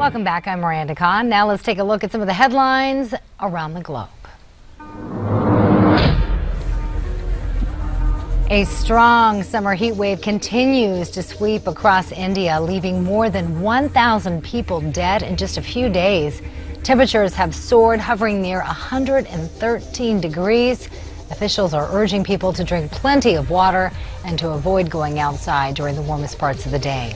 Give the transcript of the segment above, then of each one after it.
Welcome back. I'm Miranda Kahn. Now let's take a look at some of the headlines around the globe. A strong summer heat wave continues to sweep across India, leaving more than 1,000 people dead in just a few days. Temperatures have soared, hovering near 113 degrees. Officials are urging people to drink plenty of water and to avoid going outside during the warmest parts of the day.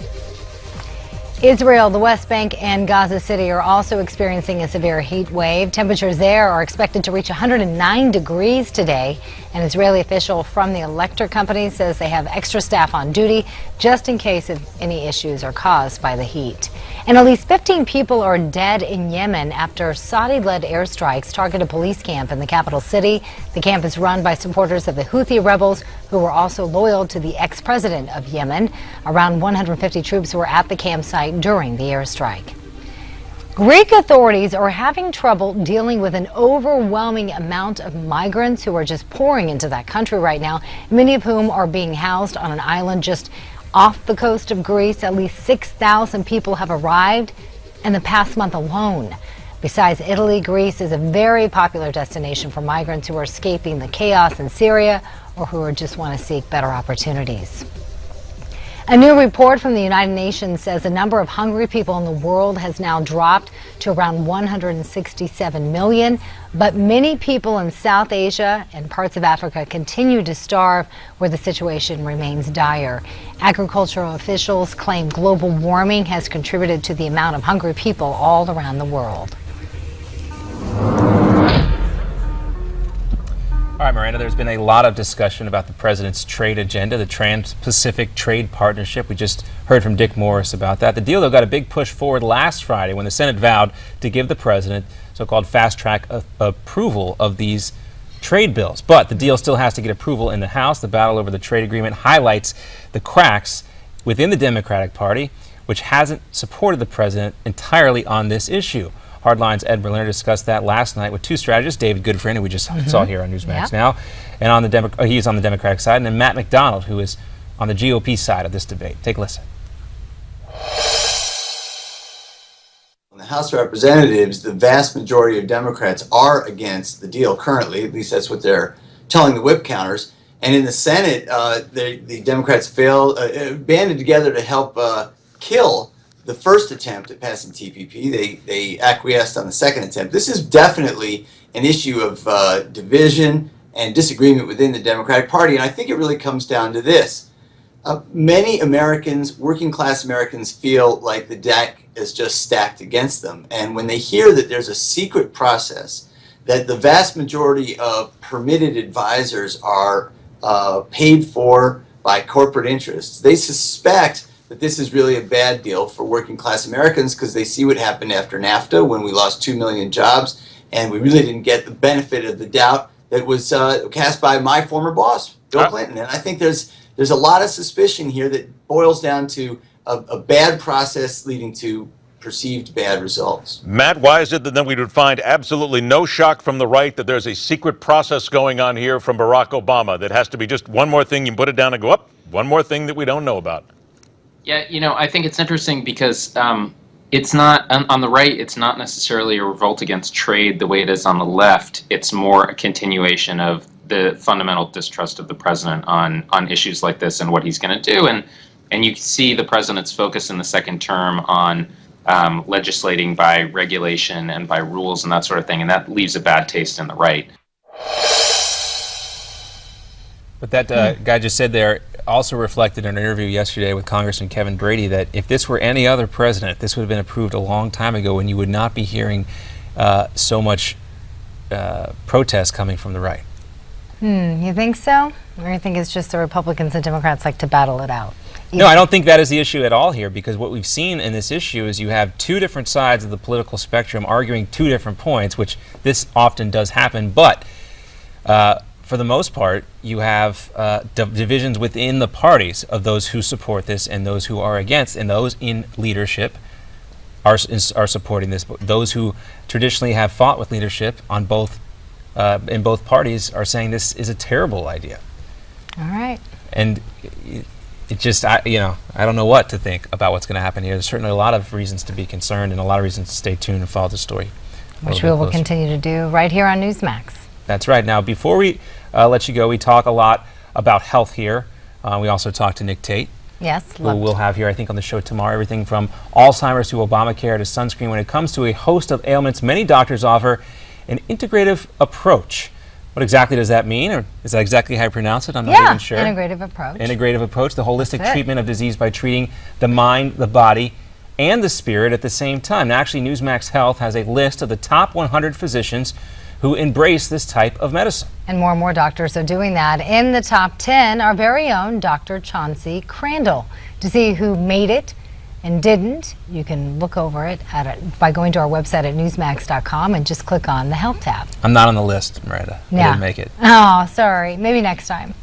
Israel, the West Bank, and Gaza City are also experiencing a severe heat wave. Temperatures there are expected to reach 109 degrees today. An Israeli official from the electric company says they have extra staff on duty just in case if any issues are caused by the heat. And at least 15 people are dead in Yemen after Saudi-led airstrikes target a police camp in the capital city. The camp is run by supporters of the Houthi rebels who were also loyal to the ex-president of Yemen. Around 150 troops were at the campsite during the airstrike. Greek authorities are having trouble dealing with an overwhelming amount of migrants who are just pouring into that country right now, many of whom are being housed on an island just off the coast of Greece. At least 6,000 people have arrived in the past month alone. Besides Italy, Greece is a very popular destination for migrants who are escaping the chaos in Syria or who just want to seek better opportunities. A new report from the United Nations says the number of hungry people in the world has now dropped to around 167 million. But many people in South Asia and parts of Africa continue to starve, where the situation remains dire. Agricultural officials claim global warming has contributed to the amount of hungry people all around the world. All right, Miranda, there's been a lot of discussion about the president's trade agenda, the Trans-Pacific Trade Partnership. We just heard from Dick Morris about that. The deal, though, got a big push forward last Friday when the Senate vowed to give the president so-called fast-track approval of these trade bills. But the deal still has to get approval in the House. The battle over the trade agreement highlights the cracks within the Democratic Party, which hasn't supported the president entirely on this issue. Hardline's Ed Berliner discussed that last night with two strategists, David Goodfriend, who we just saw here on Newsmax Now, and on the he's on the Democratic side, and then Matt McDonald, who is on the GOP side of this debate. Take a listen. In the House of Representatives, the vast majority of Democrats are against the deal currently. At least that's what they're telling the whip counters. And in the Senate, the Democrats banded together to help kill the first attempt at passing TPP. They acquiesced on the second attempt. This is definitely an issue of division and disagreement within the Democratic Party, and I think it really comes down to this. Many Americans, working class Americans, feel like the deck is just stacked against them, and when they hear that there's a secret process, that the vast majority of permitted advisors are paid for by corporate interests, they suspect that this is really a bad deal for working class Americans because they see what happened after NAFTA when we lost 2 million jobs and we really didn't get the benefit of the doubt that was cast by my former boss, Bill Clinton. And I think there's a lot of suspicion here that boils down to a bad process leading to perceived bad results. Matt, why is it that then we would find absolutely no shock from the right that there's a secret process going on here from Barack Obama that has to be just one more thing, you put it down and go up, one more thing that we don't know about? Yeah, I think it's interesting because it's not, on the right, it's not necessarily a revolt against trade the way it is on the left. It's more a continuation of the fundamental distrust of the president on issues like this and what he's going to do. And you see the president's focus in the second term on legislating by regulation and by rules and that sort of thing, and that leaves a bad taste in the right. But that guy just said there also reflected in an interview yesterday with Congressman Kevin Brady that if this were any other president, this would have been approved a long time ago and you would not be hearing so much protest coming from the right. You think so? Or you think it's just the Republicans and Democrats like to battle it out? No, I don't think that is the issue at all here, because what we've seen in this issue is you have two different sides of the political spectrum arguing two different points, which this often does happen, but for the most part, you have divisions within the parties of those who support this and those who are against, and those in leadership are supporting this. Those who traditionally have fought with leadership on both in both parties are saying this is a terrible idea. All right. And it just, I don't know what to think about what's going to happen here. There's certainly a lot of reasons to be concerned and a lot of reasons to stay tuned and follow the story. Which we will continue to do right here on Newsmax. That's right. Now, before we let you go, we talk a lot about health here. We also talk to Nick Tate. Yes, who we'll have here, I think, on the show tomorrow. Everything from Alzheimer's to Obamacare to sunscreen. When it comes to a host of ailments, many doctors offer an integrative approach. What exactly does that mean? Or is that exactly how you pronounce it? I'm not even sure. Integrative approach. Integrative approach, the holistic treatment of disease by treating the mind, the body, and the spirit at the same time. Now, actually, Newsmax Health has a list of the top 100 physicians who embrace this type of medicine. And more doctors are doing that. In the top 10, our very own Dr. Chauncey Crandall. To see who made it and didn't, you can look over it by going to our website at newsmax.com and just click on the Health tab. I'm not on the list, Miranda. I didn't make it. Oh, sorry. Maybe next time.